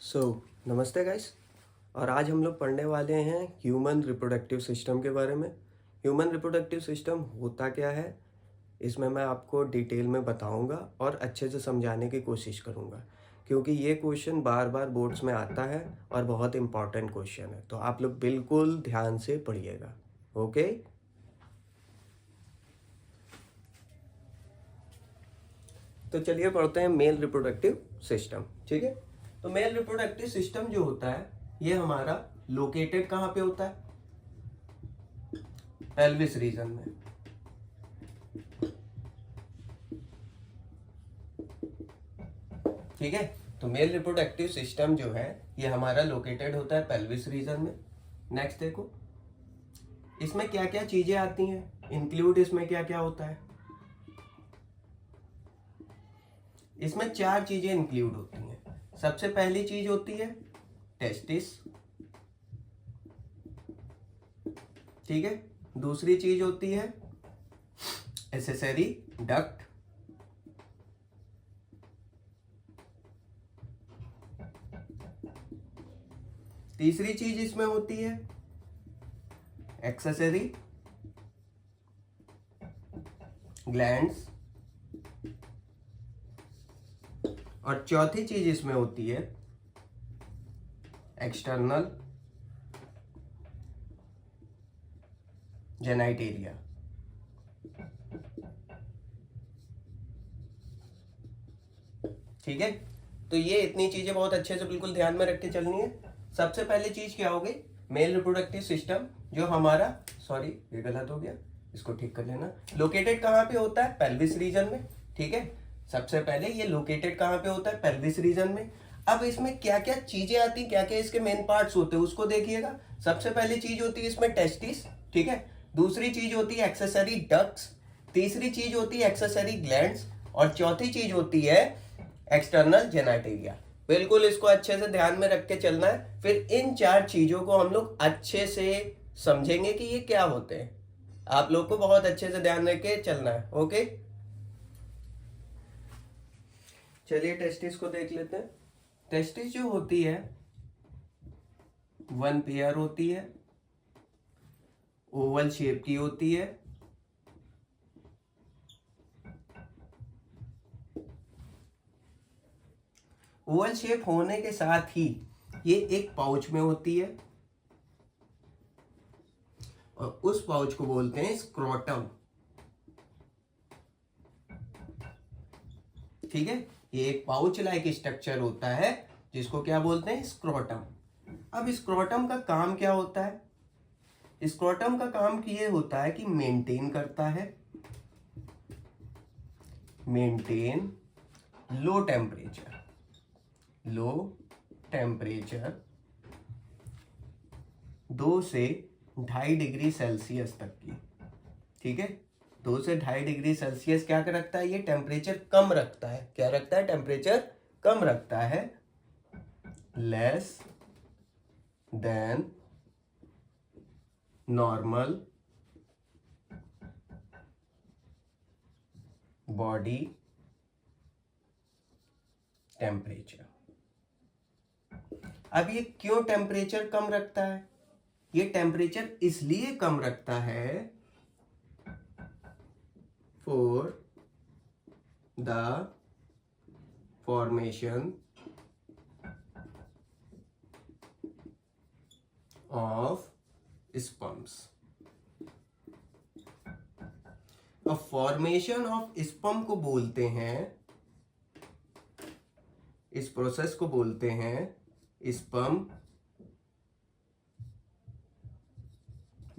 नमस्ते गाइस। और आज हम लोग पढ़ने वाले हैं ह्यूमन रिप्रोडक्टिव सिस्टम के बारे में। ह्यूमन रिप्रोडक्टिव सिस्टम होता क्या है, इसमें मैं आपको डिटेल में बताऊंगा और अच्छे से समझाने की कोशिश करूंगा, क्योंकि ये क्वेश्चन बार बार बोर्ड्स में आता है और बहुत इंपॉर्टेंट क्वेश्चन है। तो आप लोग बिल्कुल ध्यान से पढ़िएगा। ओके, तो चलिए पढ़ते हैं मेल रिप्रोडक्टिव सिस्टम। ठीक है, तो मेल रिप्रोडक्टिव सिस्टम जो होता है ये हमारा लोकेटेड कहाँ पे होता है? पेल्विस रीजन में। ठीक है, तो मेल रिप्रोडक्टिव सिस्टम जो है ये हमारा लोकेटेड होता है पेल्विस रीजन में। नेक्स्ट देखो, इसमें क्या क्या चीजें आती हैं, इंक्लूड इसमें क्या क्या होता है? इसमें 4 चीजें इंक्लूड होती हैं। सबसे पहली चीज होती है टेस्टिस। ठीक है, दूसरी चीज होती है एसेसरी डक्ट। तीसरी चीज इसमें होती है एक्सेसरी ग्लैंड्स। और चौथी चीज इसमें होती है एक्सटर्नल जेनाइटेरिया। ठीक है, तो ये इतनी चीजें बहुत अच्छे से बिल्कुल ध्यान में रख के चलनी है। सबसे पहले चीज क्या हो गई? मेल रिप्रोडक्टिव सिस्टम जो हमारा, सॉरी ये गलत हो गया, इसको ठीक कर लेना। लोकेटेड कहाँ पे होता है? पेल्विस रीजन में। ठीक है, सबसे पहले ये लोकेटेड कहाँ पे होता है? पेल्विस रीजन में। अब इसमें क्या क्या चीजें आती हैं, क्या क्या इसके मेन पार्ट्स होते हैं उसको देखिएगा। सबसे पहली चीज होती है इसमें टेस्टिस। ठीक है, दूसरी चीज होती है एक्सेसरी डक्ट्स, तीसरी चीज होती है एक्सेसरी ग्लैंड्स, और चौथी चीज होती है एक्सटर्नल जेनाइटेरिया। बिल्कुल इसको अच्छे से ध्यान में रख के चलना है। फिर इन 4 चीजों को हम लोग अच्छे से समझेंगे कि ये क्या होते हैं। आप लोग को बहुत अच्छे से ध्यान रख के चलना है। ओके, चलिए टेस्टिस को देख लेते हैं। टेस्टिस जो होती है 1 पेयर होती है, ओवल शेप की होती है। ओवल शेप होने के साथ ही ये एक पाउच में होती है, और उस पाउच को बोलते हैं स्क्रोटम। ठीक है, ये एक पाउच लाइक स्ट्रक्चर होता है जिसको क्या बोलते हैं? स्क्रोटम। अब स्क्रोटम का काम क्या होता है? स्क्रोटम का काम ये होता है कि मेंटेन करता है, मेंटेन लो टेम्परेचर 2 से 2.5 डिग्री सेल्सियस तक की। ठीक है, 2 से 2.5 डिग्री सेल्सियस क्या रखता है? ये टेम्परेचर कम रखता है। क्या रखता है? टेम्परेचर कम रखता है, less than normal body temperature. अब ये क्यों टेम्परेचर कम रखता है? ये टेम्परेचर इसलिए कम रखता है for the formation of sperms. अब फॉर्मेशन ऑफ स्पर्म को बोलते हैं, इस प्रोसेस को बोलते हैं स्पर्म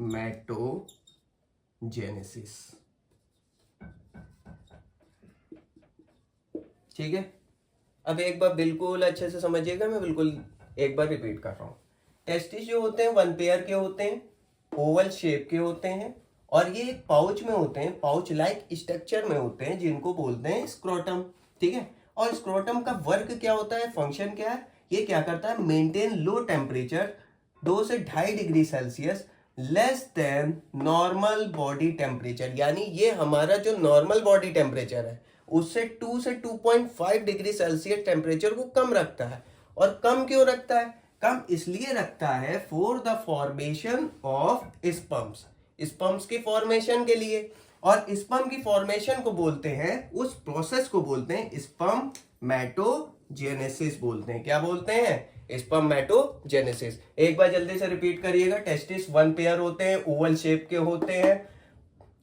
मैटोजेनेसिस। ठीक है, अब एक बार बिल्कुल अच्छे से समझिएगा, मैं बिल्कुल एक बार रिपीट कर रहा हूं। टेस्टिस जो होते हैं 1 पेयर के होते हैं, ओवल शेप के होते हैं, और ये एक पाउच में होते हैं, पाउच लाइक स्ट्रक्चर में होते हैं, जिनको बोलते हैं स्क्रोटम। ठीक है, और स्क्रोटम का वर्क क्या होता है, फंक्शन क्या है? ये क्या करता है? मेंटेन लो टेम्परेचर 2 से 2.5 degree Celsius less than normal body temperature. यानी ये हमारा जो नॉर्मल बॉडी टेम्परेचर है उससे 2 से 2.5 डिग्री सेल्सियस टेम्परेचर को कम रखता है। और कम क्यों रखता है? कम इसलिए रखता है for the formation of sperms, sperms की फॉर्मेशन के लिए। और स्पर्म की फॉर्मेशन को बोलते हैं, उस प्रोसेस को बोलते हैं स्पर्मेटोजेनेसिस बोलते हैं। क्या बोलते हैं? स्पर्मेटोजेनेसिस। एक बार जल्दी से रिपीट करिएगा। टेस्टिस 1 पेयर होते हैं, ओवल शेप के होते हैं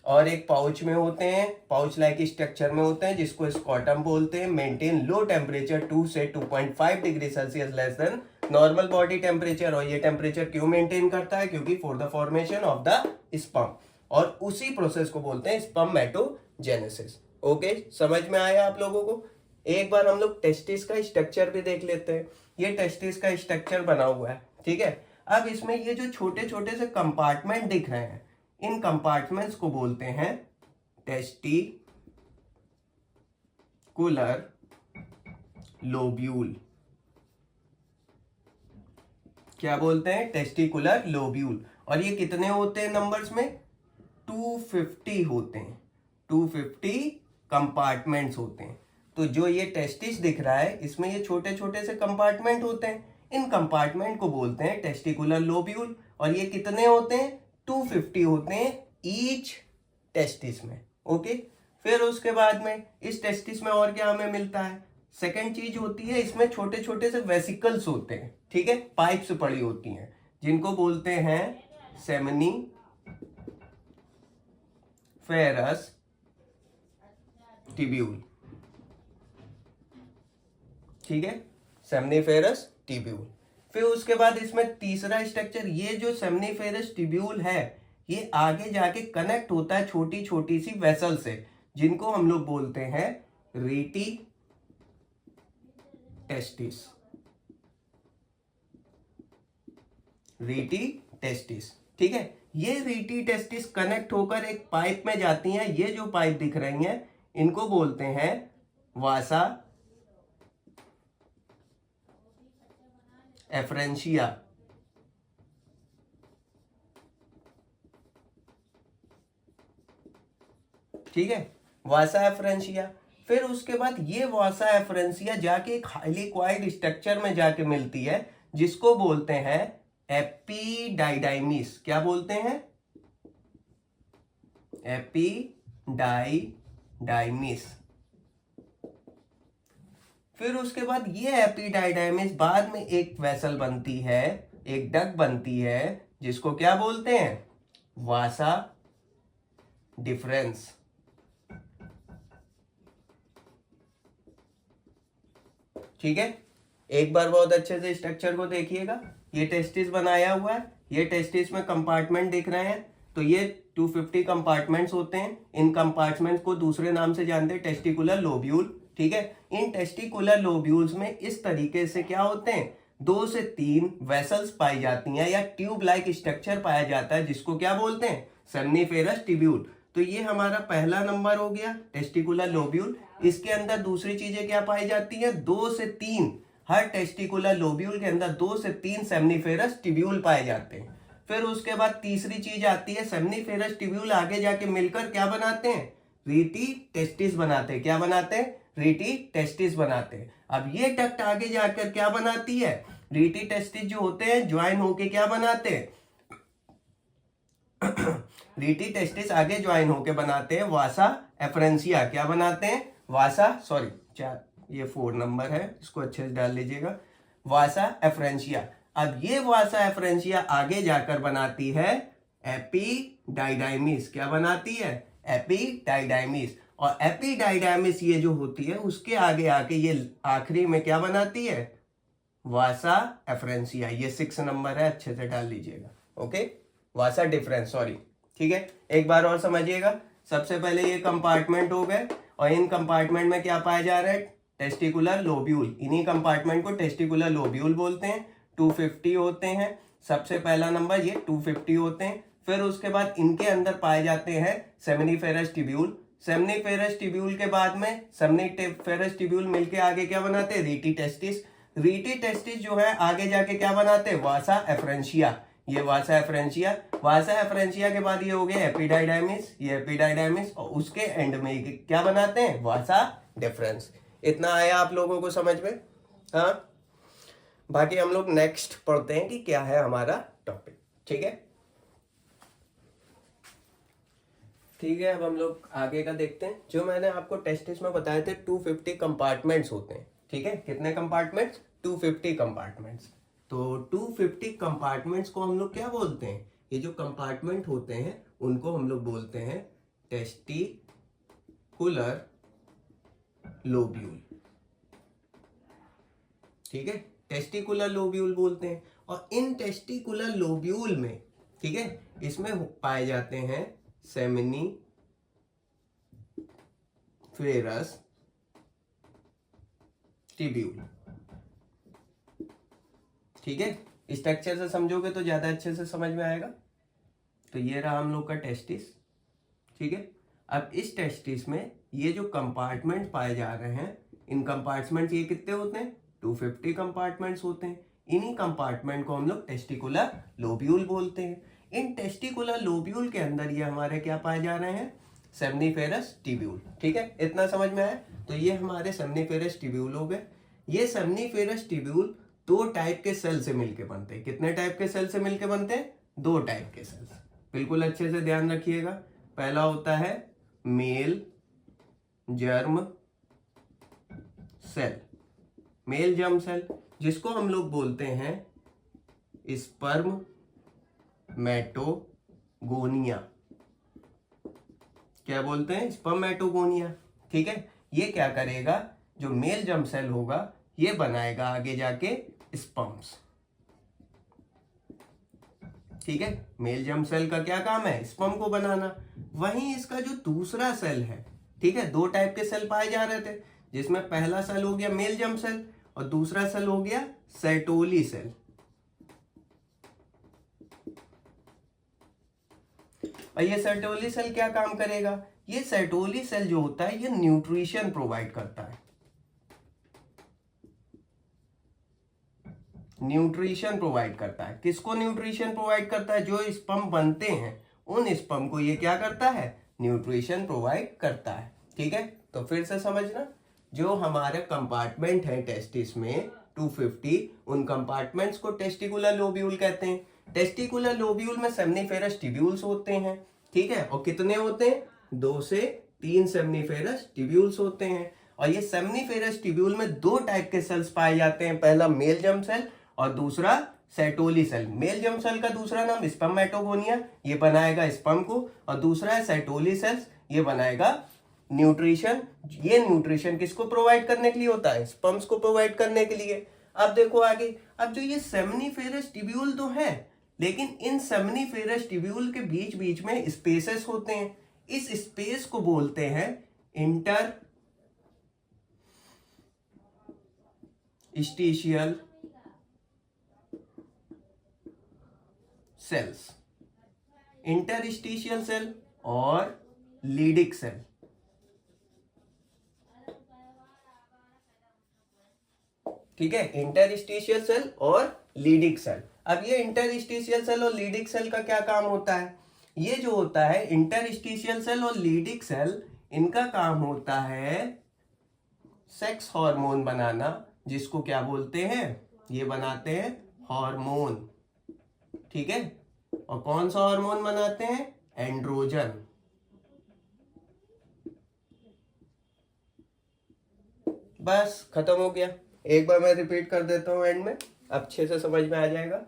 और एक पाउच में होते हैं, पाउच लाइक स्ट्रक्चर में होते हैं, जिसको स्कॉटम बोलते हैं। मेंटेन लो टेम्परेचर 2 से 2.5 degree Celsius less than normal body temperature. और ये टेम्परेचर क्यों मेंटेन करता है? क्योंकि for the formation of the sperm, और उसी प्रोसेस को बोलते हैं स्पर्मेटोजेनेसिस। ओके, समझ में आया आप लोगों को? एक बार हम लोग टेस्टिस का स्ट्रक्चर भी देख लेते हैं। ये टेस्टिस का स्ट्रक्चर बना हुआ है, ठीक है। अब इसमें ये जो छोटे छोटे से कंपार्टमेंट दिख रहे हैं, इन कंपार्टमेंट्स को बोलते हैं टेस्टिकुलर लोब्यूल। क्या बोलते हैं? Testicular lobule. और ये कितने होते हैं नंबर्स में? 250 होते हैं। 250 कंपार्टमेंट्स होते हैं। तो जो ये टेस्टिस दिख रहा है, इसमें ये छोटे छोटे से कंपार्टमेंट होते हैं। इन कंपार्टमेंट को बोलते हैं टेस्टिकुलर लोब्यूल। और ये कितने होते हैं? 250 होते हैं ईच टेस्टिस में। ओके, फिर उसके बाद में इस टेस्टिस में और क्या हमें मिलता है? सेकेंड चीज होती है, इसमें छोटे छोटे से वेसिकल्स होते हैं, ठीक है, पाइप्स पड़ी होती हैं, जिनको बोलते हैं सेमनीफेरस टिब्यूल। ठीक है, सेमनीफेरस टिब्यूल। फिर उसके बाद इसमें तीसरा स्ट्रक्चर, ये जो सेमनीफेरस टिब्यूल है, ये आगे जाके कनेक्ट होता है छोटी छोटी सी वेसल से, जिनको हम लोग बोलते हैं रीटी टेस्टिस। रीटी टेस्टिस, ठीक है। ये रीटी टेस्टिस कनेक्ट होकर एक पाइप में जाती हैं। ये जो पाइप दिख रही हैं, इनको बोलते हैं वासा एफरेंशिया। ठीक है, वासा एफरेंशिया। फिर उसके बाद ये वासा एफरेंशिया जाके एक हाईली क्वाइल्ड स्ट्रक्चर में जाके मिलती है, जिसको बोलते हैं एपिडाइडाइमिस। क्या बोलते हैं? एपिडाइडाइमिस। फिर उसके बाद ये एपिडाइडाइमिस बाद में एक वेसल बनती है, एक डक बनती है, जिसको क्या बोलते हैं? वासा डिफरेंस। ठीक है, एक बार बहुत अच्छे से स्ट्रक्चर को देखिएगा। ये टेस्टिस बनाया हुआ है, ये टेस्टिस में कंपार्टमेंट दिख रहे हैं। तो ये 250 कंपार्टमेंट्स होते हैं। इन कंपार्टमेंट्स को दूसरे नाम से जानते हैं टेस्टिकुलर लोब्यूल। ठीक है, इन टेस्टिकुलर लोब्यूल्स में इस तरीके से क्या होते हैं? 2 से 3 वेसल्स पाई जाती हैं, या ट्यूब लाइक स्ट्रक्चर पाया जाता है, जिसको क्या बोलते हैं? Seminiferous tubule. तो ये हमारा पहला नंबर हो गया, टेस्टिकुलर लोब्यूल। इसके अंदर दूसरी चीजें क्या पाई जाती हैं? 2 से 3, हर टेस्टिकुलर लोब्यूल के अंदर 2 से 3 सेमनीफेरस टिब्यूल पाए जाते हैं। फिर उसके बाद तीसरी चीज आती है, सेमनीफेरस टिब्यूल आगे जाके मिलकर क्या बनाते हैं? रीटी टेस्टिस बनाते हैं। क्या बनाते हैं? रीटी टेस्टिस बनाते हैं। अब ये डक्ट आगे जाकर क्या बनाती है? रीटी टेस्टिस जो होते हैं ज्वाइन होके क्या बनाते हैं? रीटी टेस्टिस आगे ज्वाइन होके बनाते हैं वासा एफरेंशिया। क्या बनाते हैं? वासा, सॉरी, 4, ये 4 नंबर है, इसको अच्छे से डाल लीजिएगा, वासा एफरेंशिया। अब ये वासा एफरेंशिया आगे जाकर बनाती है एपिडाइडाइमिस। क्या बनाती है? एपिडाइडाइमिस। और एपिडाइडाइमिस ये जो होती है, उसके आगे आके ये आखिरी में क्या बनाती है? वासा एफरेंशिया। ये 6 नंबर है, अच्छे से डाल लीजिएगा। ओके, वासा डिफरेंस, सॉरी। ठीक है, एक बार और समझिएगा। सबसे पहले ये कंपार्टमेंट हो गए, और इन कंपार्टमेंट में क्या पाया जा रहा है? Testicular lobule. इन्हीं कंपार्टमेंट को टेस्टिकुलर लोब्यूल बोलते हैं। 250 होते हैं, सबसे पहला नंबर ये 250 होते हैं। फिर उसके बाद इनके अंदर पाए जाते हैं सेमनीफेरस टिब्यूल। सेमनीफेरस टिब्यूल के बाद में सेमनीफेरस टिब्यूल मिलके आगे क्या बनाते हैं? Rete testis. रीटी टेस्टिस जो है आगे जाके क्या बनाते हैं? वासा एफरेंशिया। ये वासा एफरेंशिया। वासा एफरेंशिया के बाद ये हो गया एपिडाइडाइमिस, ये एपिडाइडाइमिस, और उसके एंड में क्या बनाते हैं? वासा डिफरेंस। इतना आया आप लोगों को समझ में? हाँ, बाकी हम लोग नेक्स्ट पढ़ते हैं कि क्या है हमारा टॉपिक। ठीक है, ठीक है। अब हम लोग आगे का देखते हैं। जो मैंने आपको टेस्टिस में बताए थे 250 कंपार्टमेंट्स होते हैं। ठीक है, कितने कंपार्टमेंट्स? 250 कंपार्टमेंट्स। तो 250 कंपार्टमेंट्स को हम लोग क्या बोलते हैं? ये जो कंपार्टमेंट होते हैं उनको हम लोग बोलते हैं टेस्टिकुलर लोब्यूल। ठीक है, टेस्टिकुलर लोब्यूल बोलते हैं। और इन टेस्टिकुलर लोब्यूल में, ठीक है, इसमें पाए जाते हैं सेमिनिफेरस टिब्यूल। ठीक है, स्ट्रक्चर से समझोगे तो ज्यादा अच्छे से समझ में आएगा। तो ये रहा हम लोग का टेस्टिस। ठीक है, अब इस टेस्टिस में ये जो कंपार्टमेंट पाए जा रहे हैं, इन कंपार्टमेंट ये कितने होते हैं? 250 कंपार्टमेंट्स होते हैं। इन्हीं कंपार्टमेंट को हम लोग टेस्टिकुलर लोब्यूल बोलते हैं। इन टेस्टिकुलर लोब्यूल के अंदर ये हमारे क्या पाए जा रहे हैं? Seminiferous tubule. ठीक है, इतना समझ में आया? तो ये हमारे सेमनीफेरस टिब्यूल हो गए। ये सेमनीफेरस टिब्यूल 2 टाइप के सेल से मिलके बनते हैं। कितने टाइप के सेल से मिलके बनते हैं? 2 टाइप के सेल्स। बिल्कुल अच्छे से ध्यान रखिएगा। पहला होता है male germ cell, male germ cell, जिसको हम लोग बोलते हैं स्पर्मेटोगोनिया। क्या बोलते हैं? स्पर्मेटोगोनिया। ठीक है, ये क्या करेगा? जो मेल जर्म सेल होगा ये बनाएगा आगे जाके स्पर्म्स। ठीक है, मेल जर्म सेल का क्या काम है? स्पर्म को बनाना। वहीं इसका जो दूसरा सेल है, ठीक है, 2 टाइप के सेल पाए जा रहे थे, जिसमें पहला सेल हो गया मेल जर्म सेल और दूसरा सेल हो गया सेर्टोली सेल। और ये सेर्टोली सेल क्या काम करेगा? ये सेर्टोली सेल जो होता है ये न्यूट्रिशन प्रोवाइड करता है। न्यूट्रिशन प्रोवाइड करता है। किसको न्यूट्रिशन प्रोवाइड करता है? जो स्पर्म बनते हैं उन स्पर्म को ये क्या करता है? न्यूट्रिशन प्रोवाइड करता है। ठीक है, तो फिर से समझना, जो हमारे कंपार्टमेंट है टेस्टिस में 250, उन कंपार्टमेंट्स को टेस्टिकुलर लोब्यूल कहते हैं। टेस्टिकुलर लोब्यूल में सेमनीफेरस टिब्यूल्स होते हैं। ठीक है, और कितने होते हैं? 2 से 3 सेमनीफेरस टिब्यूल्स होते हैं। और ये सेमनीफेरस टिब्यूल में 2 टाइप के सेल्स पाए जाते हैं, पहला मेल जर्म सेल और दूसरा Sertoli cell. Male germ cell का दूसरा नाम स्पर्मेटोगोनिया, ये बनाएगा स्पर्म को, और दूसरा है सेर्टोली सेल्स, ये बनाएगा न्यूट्रिशन। ये न्यूट्रिशन किसको प्रोवाइड करने के लिए होता है? स्पर्म्स को प्रोवाइड करने के लिए। अब देखो आगे, अब जो ये सेमनीफेरस टिब्यूल तो है, लेकिन इन सेमनीफेरस टिब्यूल के बीच बीच में स्पेसेस होते हैं। इस स्पेस को बोलते हैं इंटरस्टिशियल सेल्स, इंटरस्टिशियल सेल और लीडिक सेल। ठीक है, इंटरस्टिशियल सेल और लीडिक सेल। अब ये इंटरस्टिशियल सेल और लीडिक सेल का क्या काम होता है? ये जो होता है इंटरस्टिशियल सेल और लीडिक सेल, इनका काम होता है सेक्स हार्मोन बनाना, जिसको क्या बोलते हैं? ये बनाते हैं हार्मोन। ठीक है, और कौन सा हार्मोन बनाते हैं? एंड्रोजन। बस खत्म हो गया। एक बार मैं रिपीट कर देता हूं एंड में, अच्छे से समझ में आ जाएगा।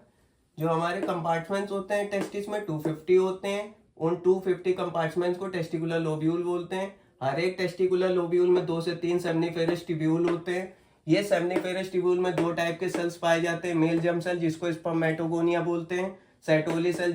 जो हमारे कंपार्टमेंट्स होते हैं टेस्टिस में 250 होते हैं। उन 250 कंपार्टमेंट्स को टेस्टिकुलर लोब्यूल बोलते हैं। हर एक टेस्टिकुलर लोब्यूल में 2 से 3 सेमनीफेरस टिब्यूल होते हैं। ये सेमनीफेरस टिब्यूल में 2 टाइप के सेल्स पाए जाते हैं, मेल जर्म सेल जिसको स्पर्मेटोगोनिया बोलते हैं, सेर्टोली सेल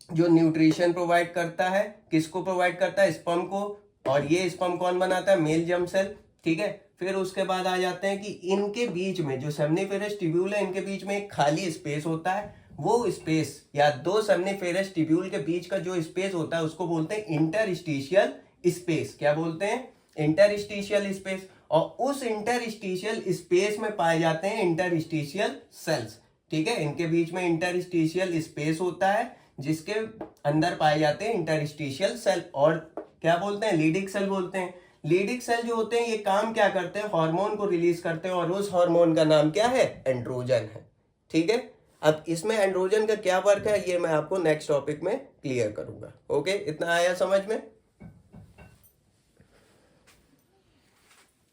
जो न्यूट्रिशन प्रोवाइड करता है। किसको प्रोवाइड करता है? स्पर्म को। और ये स्पर्म कौन बनाता है? Male germ cell. ठीक है, फिर उसके बाद आ जाते हैं कि इनके बीच में जो सेमनीफेरस टिब्यूल है, इनके बीच में एक खाली स्पेस होता है। वो स्पेस या 2 सेमनीफेरस टिब्यूल के बीच का जो स्पेस होता है उसको बोलते हैं इंटरस्टिशियल स्पेस। क्या बोलते हैं? Interstitial space. और उस इंटरस्टिशियल स्पेस में पाए जाते हैं इंटरस्टिशियल सेल्स। ठीक है, इनके बीच में इंटरस्टिशियल स्पेस होता है जिसके अंदर पाए जाते हैं इंटरस्टिशियल सेल, और क्या बोलते हैं? लीडिक सेल बोलते हैं। लीडिंग सेल जो होते हैं ये काम क्या करते हैं, हार्मोन को रिलीज करते हैं, और उस हार्मोन का नाम क्या है, एंड्रोजन है। ठीक है, अब इसमें एंड्रोजन का क्या वर्क है ये मैं आपको नेक्स्ट टॉपिक में क्लियर करूंगा। ओके, इतना आया समझ में?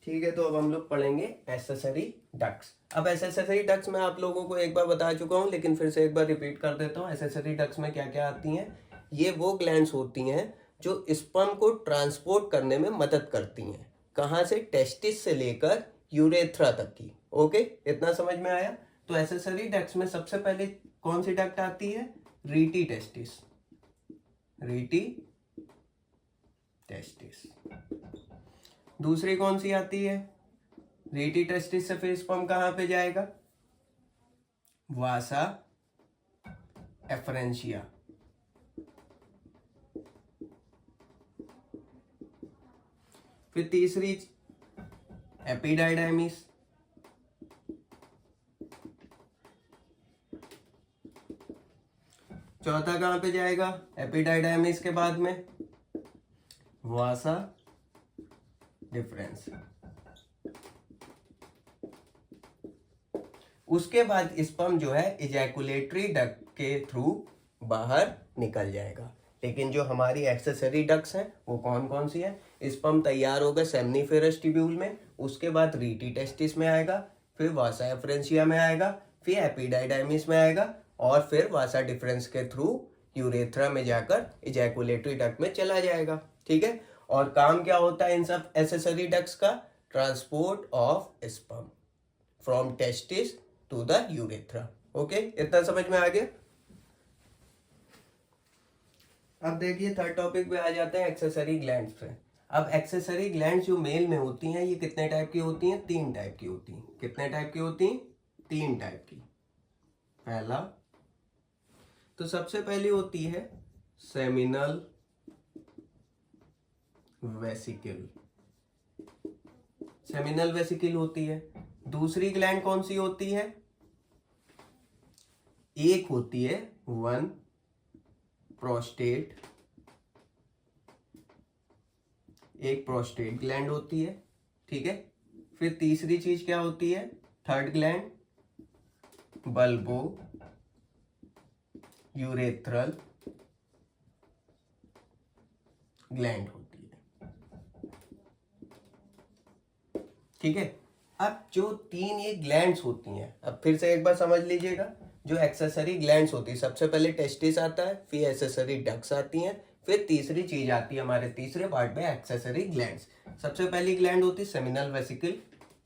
ठीक है, तो अब हम लोग पढ़ेंगे एक्सेसरी डक्ट्स। अब एक्सेसरी डक्ट्स मैं आप लोगों को एक बार बता चुका हूं, लेकिन फिर से एक बार रिपीट कर देता हूं। एक्सेसरी डक्ट्स में क्या क्या आती हैं, ये वो ग्लैंड्स होती हैं जो स्पर्म को ट्रांसपोर्ट करने में मदद करती हैं। कहाँ से, टेस्टिस से लेकर यूरेथ्रा तक की। ओके, इतना समझ में आया? तो एक्सेसरी डक्ट्स में सबसे पहले कौन सी डक्ट आती है, रीटी टेस्टिस। Rete testis. दूसरी कौन सी आती है, रीटी टेस्टिस से फिर स्पर्म कहां पे जाएगा, वासा एफरेंशिया। फिर तीसरी एपिडाइडाइमिस। चौथा कहां पे जाएगा, एपिडाइडाइमिस के बाद में वासा डिफरेंस। उसके बाद स्पर्म जो है इजैकुलेटरी डक्ट के थ्रू बाहर निकल जाएगा। लेकिन जो हमारी एक्सेसरी डक्ट्स हैं वो कौन कौन सी है, स्पर्म तैयार होगा सेमनीफेरस ट्यूब्यूल में, उसके बाद रीटी टेस्टिस में आएगा, फिर वासा एफरेंशिया में आएगा, फिर एपिडाइडाइमिस में आएगा, और फिर वासा डिफरेंस के थ्रू यूरेथ्रा में जाकर इजैकुलेटरी डक्ट में चला जाएगा। ठीक है, और काम क्या होता है इन सब एक्सेसरी डक्ट्स का, transport of sperm from testis to the urethra. Okay, इतना समझ में आ गया? अब देखिए थर्ड टॉपिक पे आ जाते हैं एक्सेसरी ग्लैंड्स पे। अब एक्सेसरी ग्लैंड्स जो मेल में होती हैं ये कितने टाइप की होती हैं, 3 टाइप की होती हैं। कितने टाइप की होती हैं, 3 टाइप की। पहला तो सबसे पहली होती है सेमिनल वेसिकल। सेमिनल वेसिकल होती है। दूसरी ग्लैंड कौन सी होती है, एक होती है वन प्रोस्टेट, एक प्रोस्टेट ग्लैंड होती है। ठीक है, फिर तीसरी चीज क्या होती है, third gland bulbo urethral gland होती है। ठीक है, अब जो 3 ये ग्लैंड्स होती हैं, अब फिर से एक बार समझ लीजिएगा। जो एक्सेसरी ग्लैंड्स होती है, सबसे पहले टेस्टिस आता है, फिर एक्सेसरी डक्ट्स आती हैं, फिर तीसरी चीज आती है हमारे तीसरे पार्ट में एक्सेसरी ग्लैंड्स। सबसे पहली ग्लैंड होती है सेमिनल वेसिकल,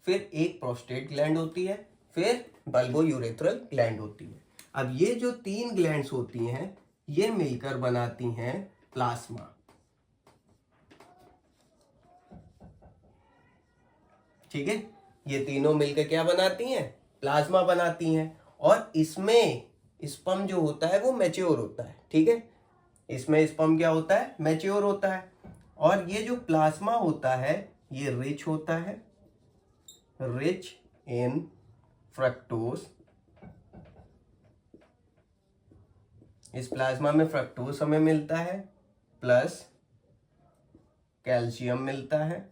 फिर एक प्रोस्टेट ग्लैंड होती है, फिर बल्बो यूरेथ्रल ग्लैंड होती है। अब ये जो 3 ग्लैंड्स होती हैं ये मिलकर बनाती हैं प्लाज्मा। ठीक है, ये तीनों मिलकर क्या बनाती हैं, प्लाज्मा बनाती हैं। और इसमें स्पर्म जो होता है वो मैच्योर होता है। ठीक है, इसमें स्पर्म क्या होता है, मैच्योर होता है। और ये जो प्लाज्मा होता है ये रिच होता है, रिच इन फ्रक्टोज। इस प्लाज्मा में फ्रक्टोज हमें मिलता है, प्लस कैल्शियम मिलता है,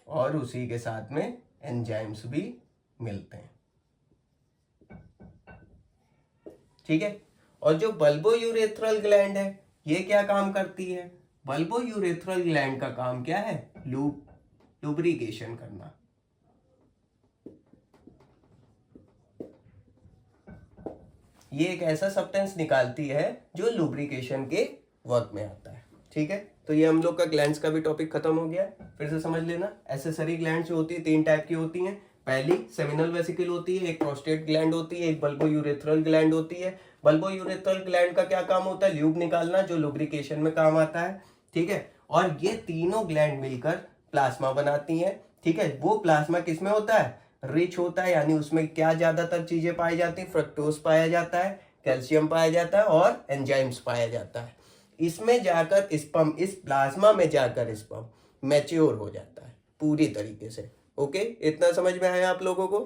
और उसी के साथ में एंजाइम्स भी मिलते हैं। ठीक है, और जो बल्बो यूरेथ्रल ग्लैंड है ये क्या काम करती है, बल्बो यूरेथ्रल ग्लैंड का काम क्या है, लुब्रिकेशन करना। ये एक ऐसा सब्सटेंस निकालती है जो लुब्रिकेशन के वर्क में आता है। ठीक है, तो ये हम लोग का ग्लैंड्स का भी टॉपिक खत्म हो गया है। फिर से समझ लेना, एक्सेसरी ग्लैंड्स जो होती है 3 टाइप की होती हैं। पहली सेमिनल वेसिकल होती है, एक प्रोस्टेट ग्लैंड होती है, एक बल्बो यूरेथ्रल ग्लैंड होती है। बल्बो यूरेथ्रल ग्लैंड का क्या काम होता है, ल्यूब निकालना, जो लुब्रिकेशन में काम आता है। ठीक है, और ये तीनों ग्लैंड मिलकर प्लाज्मा बनाती हैं। ठीक है, वो प्लाज्मा किसमें होता है, रिच होता है, यानी उसमें क्या ज्यादातर चीजें पाई जाती है, फ्रक्टोज पाया जाता है, कैल्शियम पाया जाता है, और एंजाइम्स पाया जाता है। इसमें जाकर स्पर्म, इस प्लाज्मा में जाकर स्पर्म मैच्योर हो जाता है पूरी तरीके से। ओके, इतना समझ में आया आप लोगों को?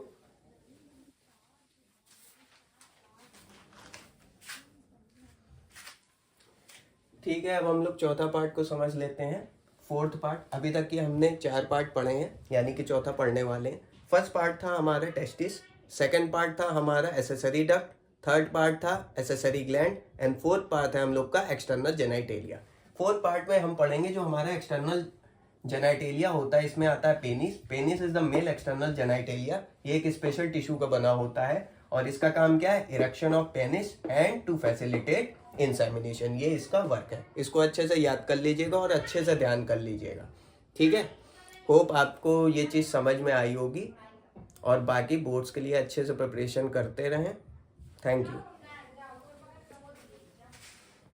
ठीक है, अब हम लोग चौथा पार्ट को समझ लेते हैं। फोर्थ पार्ट, अभी तक के हमने 4 पार्ट पढ़े हैं, यानी कि चौथा पढ़ने वाले हैं। फर्स्ट पार्ट था हमारा टेस्टिस, सेकंड पार्ट था हमारा एसेसरी डक्ट, थर्ड पार्ट था accessory gland and fourth part है हम लोग का एक्सटर्नल जेनाइटेलिया। फोर्थ पार्ट में हम पढ़ेंगे जो हमारा एक्सटर्नल जेनाइटेलिया होता है, इसमें आता है penis. Penis is the male external genitalia. ये एक स्पेशल टिश्यू का बना होता है और इसका काम क्या है, erection of penis and to facilitate insemination, ये इसका वर्क है। इसको अच्छे से याद कर लीजिएगा और अच्छे से ध्यान कर लीजिएगा, ठीक है। होप आपको ये चीज़ समझ में आई होगी और बाकी बोर्ड्स के लिए अच्छे से प्रिपरेशन करते रहें। Thank you.